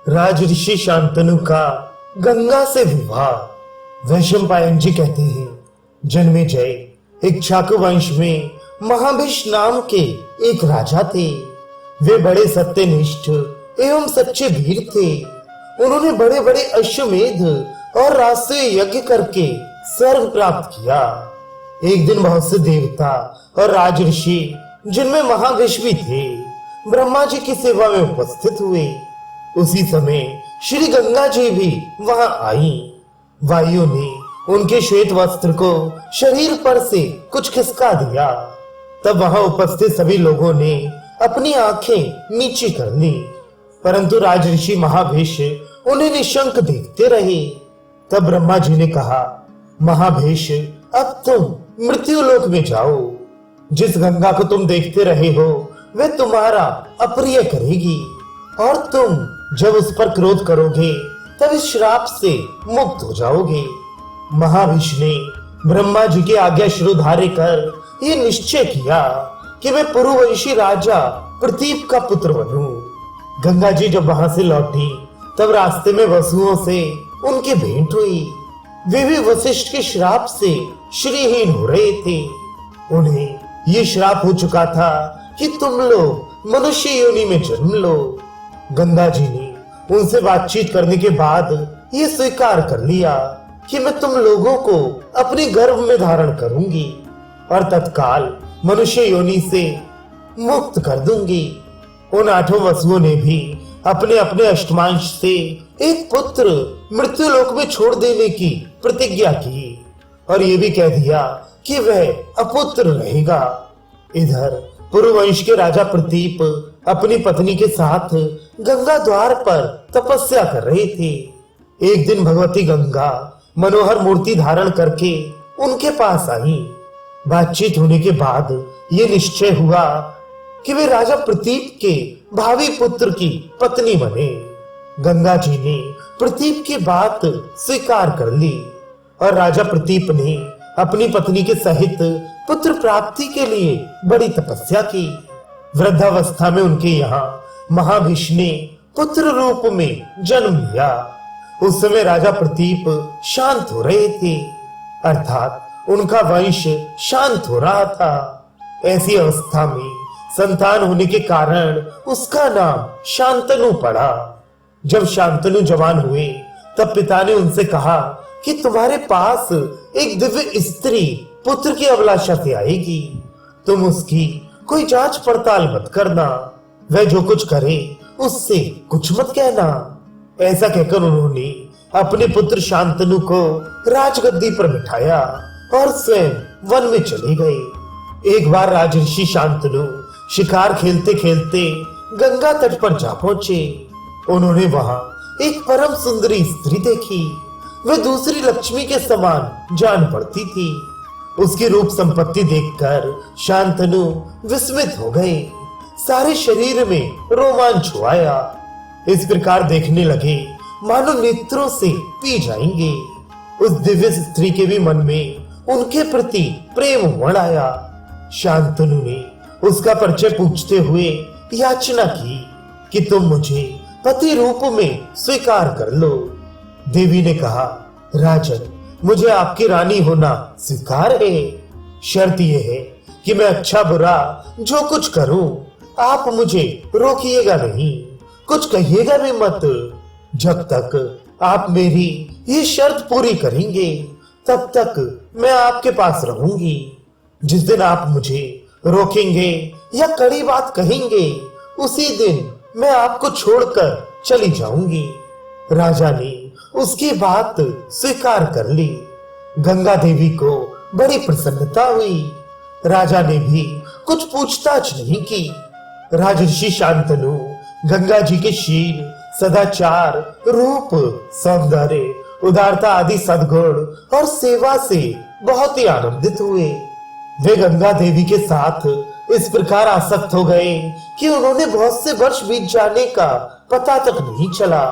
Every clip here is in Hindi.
राजऋषि शांतनु का गंगा से विवाह। वैशंपायन जी कहते हैं, जन्मेजय इक्ष्वाकु वंश में महाभिष नाम के एक राजा थे। वे बड़े सत्यनिष्ठ एवं सच्चे वीर थे। उन्होंने बड़े बड़े अश्वमेध और राष्ट्रीय यज्ञ करके स्वर्ग प्राप्त किया। एक दिन बहुत से देवता और राजऋषि, जिनमें महाभिष भी थे, ब्रह्मा जी की सेवा में उपस्थित हुए। उसी समय श्री गंगा जी भी वहां आई। वायु ने उनके श्वेत वस्त्र को शरीर पर से कुछ खिसका दिया। तब वहां उपस्थित सभी लोगों ने अपनी आंखें नीची कर ली, परंतु राजऋषि महाभिष उन्हें निशंक देखते रहे। तब ब्रह्मा जी ने कहा, महाभिष, अब तुम मृत्यु लोक में जाओ। जिस गंगा को तुम देखते रहे हो वह तुम्हारा अप्रिय करेगी, और तुम जब उस पर क्रोध करोगे तब इस श्राप से मुक्त हो जाओगे। महाभिष ने ब्रह्मा जी की आज्ञा शिरोधार्य कर ये निश्चय किया कि मैं पुरुवंशी राजा प्रतीप का पुत्र बनूं। गंगा जी जब वहां से लौटी तब रास्ते में वसुओं से उनकी भेंट हुई। वे भी वशिष्ठ के श्राप से श्रीहीन हो रहे थे। उन्हें ये श्राप हो चुका था कि तुम लोग मनुष्य योनि में जन्म लो। गंगा जी ने उनसे बातचीत करने के बाद ये स्वीकार कर लिया कि मैं तुम लोगों को अपने गर्भ में धारण करूंगी और तत्काल मनुष्य योनि से मुक्त कर दूंगी। उन 8 वसुओं ने भी अपने अपने अष्टमांश से एक पुत्र मृत्यु लोक में छोड़ देने की प्रतिज्ञा की और ये भी कह दिया कि वह अपुत्र रहेगा। इधर पुरुवंश के राजा प्रतीप अपनी पत्नी के साथ गंगा द्वार पर तपस्या कर रहे थे। एक दिन भगवती गंगा मनोहर मूर्ति धारण करके उनके पास आई। बातचीत होने के बाद ये निश्चय हुआ कि वे राजा प्रतीप के भावी पुत्र की पत्नी बने। गंगा जी ने प्रतीप की बात स्वीकार कर ली और राजा प्रतीप ने अपनी पत्नी के सहित पुत्र प्राप्ति के लिए बड़ी तपस्या की। वृद्धावस्था में उनके यहाँ महाभिष ने पुत्र रूप में जन्म लिया। उस समय राजा प्रतीप शांत हो रहे थे, अर्थात उनका वंश शांत हो रहा था। ऐसी अवस्था में संतान होने के कारण उसका नाम शांतनु पड़ा। जब शांतनु जवान हुए तब पिता ने उनसे कहा कि तुम्हारे पास एक दिव्य स्त्री पुत्र की अभिलाषा से आएगी, तुम उसकी कोई जांच पड़ताल मत करना। वह जो कुछ करे उससे कुछ मत कहना। ऐसा कहकर उन्होंने अपने पुत्र शांतनु को राजगद्दी पर बिठाया और स्वयं वन में चले गए। एक बार राजऋषि शांतनु शिकार खेलते खेलते गंगा तट पर जा पहुंचे। उन्होंने वहां एक परम सुंदरी स्त्री देखी। वह दूसरी लक्ष्मी के समान जान पड़ती थी। उसकी रूप संपत्ति देखकर शांतनु विस्मित हो गए। सारे शरीर में रोमांच आया। इस प्रकार देखने लगे मानो नेत्रों से पी जाएंगे। उस दिव्य स्त्री के भी मन में उनके प्रति प्रेम उमड़ आया। शांतनु ने उसका परिचय पूछते हुए याचना की कि तुम मुझे पति रूप में स्वीकार कर लो। देवी ने कहा, राजन, मुझे आपकी रानी होना स्वीकार है। शर्त यह है कि मैं अच्छा बुरा जो कुछ करूं आप मुझे रोकिएगा नहीं, कुछ कहिएगा भी मत। जब तक आप मेरी ये शर्त पूरी करेंगे तब तक मैं आपके पास रहूंगी। जिस दिन आप मुझे रोकेंगे या कड़ी बात कहेंगे उसी दिन मैं आपको छोड़कर चली जाऊंगी। राजा ने उसकी बात स्वीकार कर ली। गंगा देवी को बड़ी प्रसन्नता हुई। राजा ने भी कुछ पूछताछ नहीं की। राजऋषि शांतनु गंगा जी के शील, सदाचार, रूप, सौंदर्य, उदारता आदि सद्गुण और सेवा से बहुत ही आनंदित हुए। वे गंगा देवी के साथ इस प्रकार आसक्त हो गए कि उन्होंने बहुत से वर्ष बीत जाने का पता तक नहीं चला।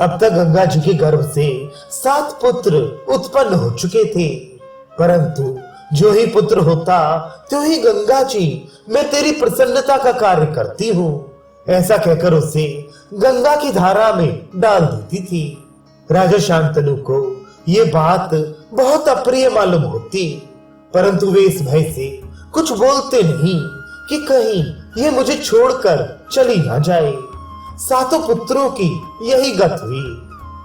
अब तक गंगा जी के गर्भ से 7 पुत्र उत्पन्न हो चुके थे, परंतु जो ही पुत्र होता तो ही गंगा जी मैं तेरी प्रसन्नता का कार्य करती हूँ, ऐसा कहकर उसे गंगा की धारा में डाल देती थी। राजा शांतनु को ये बात बहुत अप्रिय मालूम होती, परंतु वे इस भय से कुछ बोलते नहीं कि कहीं ये मुझे छोड़कर चली ना जाए। सातों पुत्रों की यही गत हुई।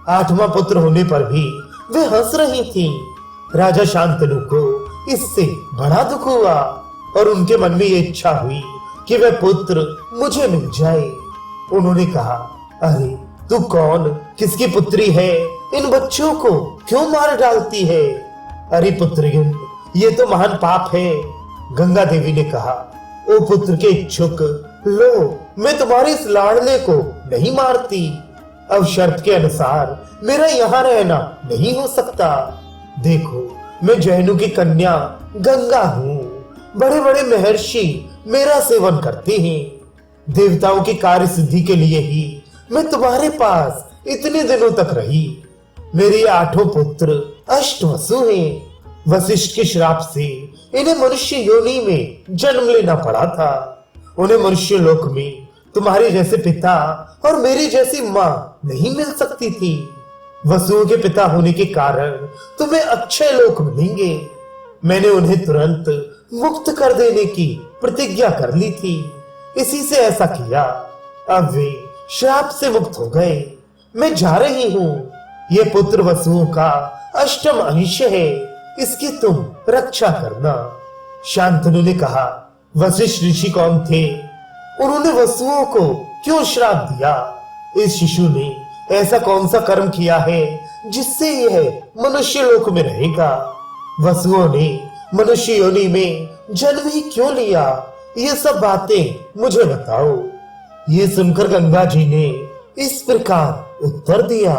8वां पुत्र होने पर भी वे हंस रही थीं। राजा शांतनु को इससे बड़ा दुख हुआ और उनके मन में ये इच्छा हुई कि वह पुत्र मुझे मिल जाए। उन्होंने कहा, अरे तू कौन, किसकी पुत्री है? इन बच्चों को क्यों मार डालती है? अरे पुत्रियन, ये तो महान पाप है। गंगा देवी ने कहा, ओ पुत्र के इच्छुक, लो मैं तुम्हारे इस लाडले को नहीं मारती। अब शर्त के अनुसार मेरा यहाँ रहना नहीं हो सकता। देखो, मैं जैनु की कन्या गंगा हूँ। बड़े बड़े महर्षि मेरा सेवन करते हैं। देवताओं की कार्य सिद्धि के लिए ही मैं तुम्हारे पास इतने दिनों तक रही। मेरे 8 पुत्र अष्टवसु हैं। वशिष्ठ के श्राप से इन्हें मनुष्य योनि में जन्म लेना पड़ा था। उन्हें मनुष्य लोक में तुम्हारे जैसे पिता और मेरी जैसी माँ नहीं मिल सकती थी। वसुओं के पिता होने के कारण तुम्हें अक्षय लोक मिलेंगे। मैंने उन्हें तुरंत मुक्त कर देने की प्रतिज्ञा कर ली थी, इसी से ऐसा किया। अब वे श्राप से मुक्त हो गए। मैं जा रही हूँ। ये पुत्र वसुओं का 8वां अंश है, इसकी तुम रक्षा करना। शांतनु ने कहा, वशिष्ठ ऋषि कौन थे? उन्होंने वसुओं को क्यों श्राप दिया? इस शिशु ने ऐसा कौन सा कर्म किया है जिससे यह मनुष्य लोक में रहेगा? वसुओं ने मनुष्य योनि में जन्म ही क्यों लिया? ये सब बातें मुझे बताओ। ये सुनकर गंगा जी ने इस प्रकार उत्तर दिया।